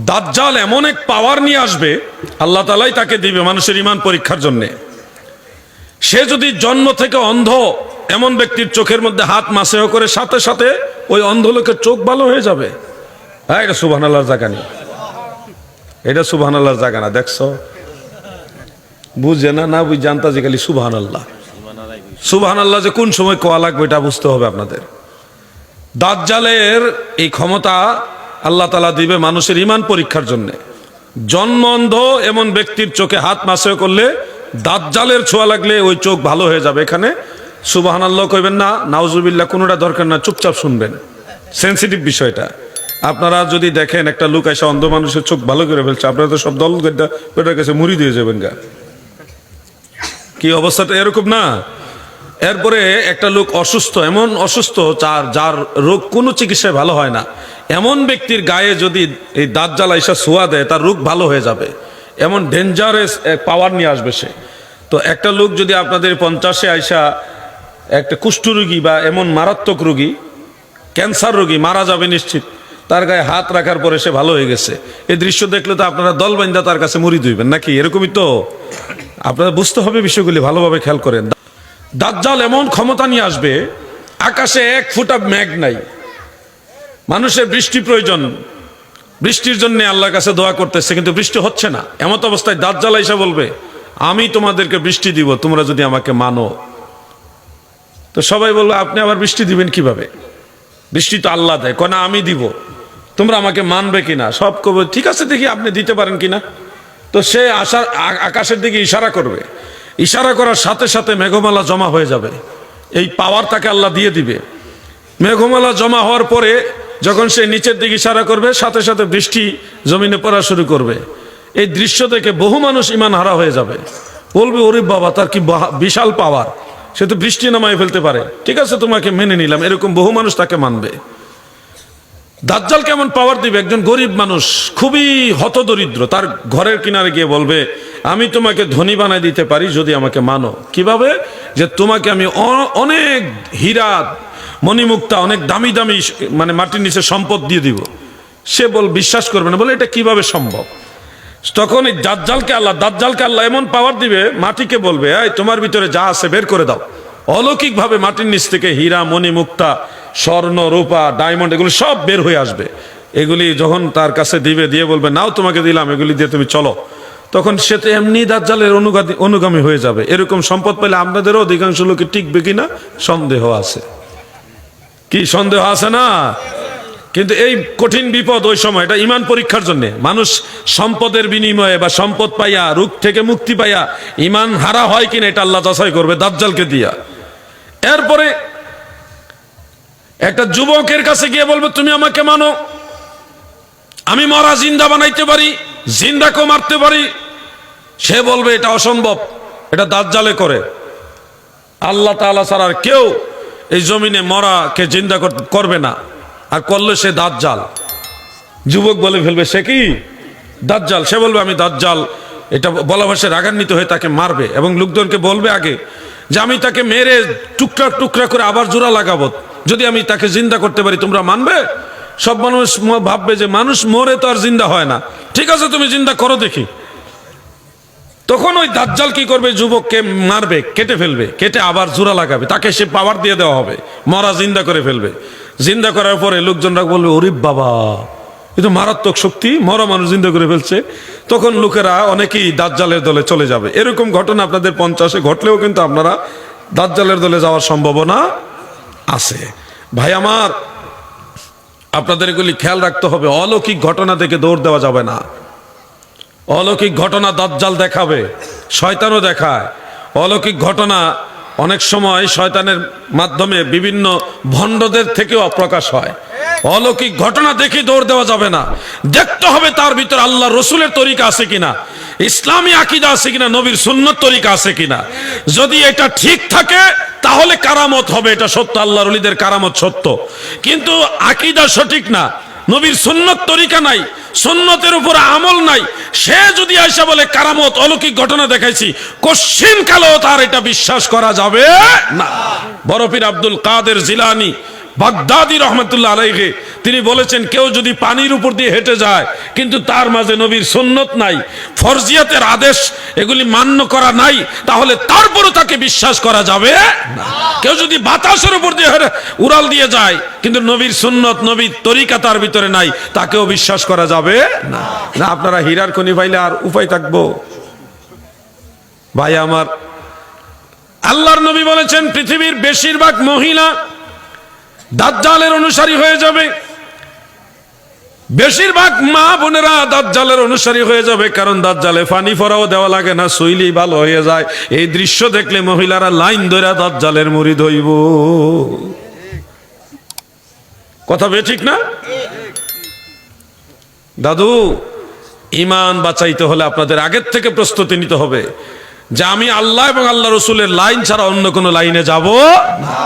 দাজ্জাল এমন এক পাওয়ার নিয়ে আসবে, আল্লাহ তাআলাই তাকে দিবে মানুষের ঈমান পরীক্ষার জন্যে। সে যদি জন্ম থেকে অন্ধ, এমন ব্যক্তির চোখের মধ্যে হাত মাসেহ করে সাথে সাথে ওই অন্ধ লোকের চোখ ভালো হয়ে যাবে। হ্যাঁ, এটা সুবহানাল্লাহর জায়গা নেই, এটা সুবহানাল্লাহর জায়গা না। দেখছো, বুঝে না বুঝে আন্তাজি খালি সুবহানাল্লাহ সুবহানাল্লাহ, যে কোন সময় কোয়া লাগবে এটা বুঝতে হবে আপনাদের। দাজ্জালের এই ক্ষমতা আল্লাহ তাআলা দিবে মানুষের ঈমান পরীক্ষার জন্য। জন্ম অন্ধ এমন ব্যক্তির চোখে হাত মাসেহ করলে দাজ্জালের ছোঁয়া লাগলে ওই চোখ ভালো হয়ে যাবে। এখানে সুবহানাল্লাহ কইবেন না, নাউজুবিল্লাহ কোনোটা দরকার না, চুপচাপ শুনবেন, সেন্সিটিভ বিষয়টা। আপনারা যদি দেখেন একটা লোক এসে অন্ধ মানুষের চোখ ভালো করে ফেলছে, আপনারা তো সব দল পেটের কাছে মুড়ি দিয়ে যাবেন গা, কি অবস্থাটা এরকম না? এরপরে একটা লোক অসুস্থ, এমন অসুস্থ যার রোগ কোনো চিকিৎসায় ভালো হয় না, এমন ব্যক্তির গায়ে যদি এই দাজ্জাল আইসা ছোঁয়া দেয় তার রোগ ভালো হয়ে যাবে, এমন ডেঞ্জারাস পাওয়ার নিয়ে আসবে সে। তো একটা লোক যদি আপনাদের 50-এ আইসা একটা কুষ্ঠরোগী বা এমন মারাত্মক রোগী, ক্যান্সার রোগী, মারা যাবে নিশ্চিত, তার গায়ে হাত রাখার পরে সে ভালো হয়ে গেছে, এই দৃশ্য দেখলে তো আপনারা দল বাইন্দা তার কাছে মুড়ি দিবেন নাকি? এরকমই তো, আপনারা বুঝতে হবে বিষয়গুলি, ভালোভাবে খেয়াল করেন। দাজ্জাল এমন ক্ষমতা নিয়ে আসবে, আকাশে 1 ফুটা মেঘ নাই, মানুষের বৃষ্টি প্রয়োজন, বৃষ্টির জন্য আল্লাহর কাছে দোয়া করতেছে কিন্তু বৃষ্টি হচ্ছে না। এমন অবস্থায় দাজ্জাল আইসা বলবে, আমি তোমাদেরকে বৃষ্টি দিব তোমরা যদি আমাকে মানো। তো সবাই বলবে, আপনি আবার বৃষ্টি দিবেন কিভাবে? বৃষ্টি তো আল্লাহ দেয়। কয় না, আমি দিব, তোমরা আমাকে মানবে কিনা? সব কবে ঠিক আছে, দেখি আপনি দিতে পারেন কিনা। তো সে আকাশের দিকে ইশারা করবে, ইশারা করার সাথে সাথে মেঘমালা জমা হয়ে যাবে। এই পাওয়ার তাকে আল্লাহ দিয়ে দিবে। মেঘমালা জমা হওয়ার পরে যখন সে নিচের দিকে ইশারা করবে, সাথে সাথে বৃষ্টি জমিনে পড়া শুরু করবে। এই দৃশ্য দেখে বহু মানুষ ঈমান হারা হয়ে যাবে, বলবে, ওরে বাবা, তার কি বিশাল পাওয়ার, সে তো বৃষ্টি নামায় ফেলতে পারে। ঠিক আছে, তোমাকে মেনে নিলাম, এরকম বহু মানুষ তাকে মানবে। দাজ্জাল কেমন পাওয়ার দিবে? একজন গরিব মানুষ, খুবই হতদরিদ্র, তার ঘরের কিনারে গিয়ে বলবে, আমি তোমাকে ধনী বানায় দিতে পারি যদি আমাকে মানো। কিভাবে? যে তোমাকে আমি অনেক হীরা মণিমুক্তা, অনেক দামি দামি মানে মাটির নিচে সম্পদ দিয়ে দিব। সে বিশ্বাস করবে না, বলে এটা কিভাবে সম্ভব? তখন এই দাজ্জালকে আল্লাহ এমন পাওয়ার দিবে, মাটিকে বলবে, এই তোমার ভিতরে যা আছে বের করে দাও। অলৌকিকভাবে মাটির নিচ থেকে হীরা মণিমুক্তা, স্বর্ণ রূপা ডায়মন্ড এগুলি সব বের হয়ে আসবে। এগুলি যখন তার কাছে দিবে, দিয়ে বলবে, নাও তোমাকে দিলাম, এগুলি দিয়ে তুমি চলো। তখন সে তো এমনি দাজ্জালের অনুগামী হয়ে যাবে। এরকম সম্পদ পেলে আপনাদেরও অধিকাংশ লোকে টিকবে কিনা সন্দেহ আছে। কি সন্দেহ আছে না? কিন্তু এই কঠিন বিপদ ওই সময়, এটা ঈমান পরীক্ষার জন্য। মানুষ সম্পদের বিনিময়ে বা সম্পদ পাইয়া, রোগ থেকে মুক্তি পাইয়া ঈমান হারা হয় কিনা এটা আল্লাহ যাচাই করবে দাজ্জালকে দিয়া। এরপরে একটা যুবকের কাছে গিয়ে বলবে, তুমি আমাকে মানো, আমি মরা জিন্দা বানাইতে পারি, জিন্দাকে মারতে পারি। সে বলবে, এটা অসম্ভব, এটা দাজ্জালে করে, আল্লাহ তাআলা ছাড়া আর কেউ এই জমিনে মরাকে জিন্দা করবে না, আর করলে সে দাজ্জাল। যুবক বলে ফেলবে, সে কি দাজ্জাল? সে বলবে, আমি দাজ্জাল। এটা বলা ভাষায় রাগান্বিত হয়ে তাকে মারবে এবং লোকজনকে বলবে আগে যে আমি তাকে মেরে টুকরা টুকরা করে আবার জোড়া লাগাবো, যদি আমি তাকে জিন্দা করতে পারি তোমরা মানবে? সব মানুষ ভাববে যে মানুষ মরে তো আর জিন্দা হয় না, ঠিক আছে তুমি জিন্দা করো দেখি। তখন ওই দাজ্জাল কি করবে? যুবককে মারবে, কেটে ফেলবে, কেটে আবার জোড়া লাগাবে, তাকে সে পাওয়ার দিয়ে দেওয়া হবে, মরা জিন্দা করে ফেলবে। জিন্দা করার পরে লোকজনরা বলবে, ওরে বাবা, এ তো মারাত্মক শক্তি, মরা মানুষ জিন্দা করে ফেলছে। তখন লোকেরা অনেকেই দাজ্জালের দলে চলে যাবে। এরকম ঘটনা আপনাদের 50-এ ঘটলেও কিন্তু আপনারা দাজ্জালের দলে যাওয়ার সম্ভাবনা আছে। ভাই আমার, আপনাদের এগুলি খেয়াল রাখতে হবে। অলৌকিক ঘটনা থেকে দৌড় দেওয়া যাবে না। অলৌকিক ঘটনা দাজ্জাল দেখাবে, শয়তানও দেখায়। অলৌকিক ঘটনা অনেক সময় শয়তানের মাধ্যমে বিভিন্ন ভণ্ডদের থেকেও প্রকাশ হয়। অলৌকিক ঘটনা দেখে দৌড় দেওয়া যাবে না। দেখতে হবে তার ভিতরে আল্লাহ রসুলের তরিকা আছে কিনা, ইসলামী আকীদা আছে কিনা, নবীর সুন্নত তরিকা আছে কিনা। যদি এটা ঠিক থাকে তাহলে কারামত হবে, এটা সত্য, আল্লাহর ওলিদের কারামত সত্য। কিন্তু আকীদা সঠিক না, নবীর সুন্নত তরিকা নাই, সুন্নতের উপর আমল নাই, সে যদি আইসা বলে কারামত অলৌকিক ঘটনা দেখাইছি, কোশ্চিন কালেও তার এটা বিশ্বাস করা যাবে না। বড় পীর আব্দুল কাদের জিলানী বাগদাদি রহমতুল্লাহ আলাইহি তিনি বলেছেন, কেউ যদি পানির উপর দিয়ে হেঁটে যায় কিন্তু তার মাঝে নবীর সুন্নত নাই, ফরজিয়াতের আদেশ এগুলি মান্য করা নাই, তাহলে তারপরও তাকে বিশ্বাস করা যাবে না। কেউ যদি বাতাসের উপর দিয়ে উড়াল দিয়ে যায় কিন্তু নবীর সুন্নত নবীর তরিকা তার ভিতরে নাই, তাকেও বিশ্বাস করা যাবে না। না আপনারা হীরার খনি পাইলে আর উপায় থাকবো? ভাই আমার, আল্লাহর নবী বলেছেন পৃথিবীর বেশিরভাগ মহিলা দাজ্জালের অনুসারী হয়ে যাবে, বেশিরভাগ মা বোনেরা দাজ্জালের অনুসারী হয়ে যাবে, কারণ দাজ্জালে পানি ফোঁড়াও দেওয়া লাগে না, শৈলী ভালো হয়ে যায়। এই দৃশ্য দেখলে মহিলারা লাইন ধরে দাজ্জালের মুরিদ হইব। কথা বে ঠিক না দাদু? ঈমান বাঁচাইতে হলে আপনাদের আগের থেকে প্রস্তুতি নিতে হবে যে আমি আল্লাহ এবং আল্লাহ রসুলের লাইন ছাড়া অন্য কোনো লাইনে যাব না।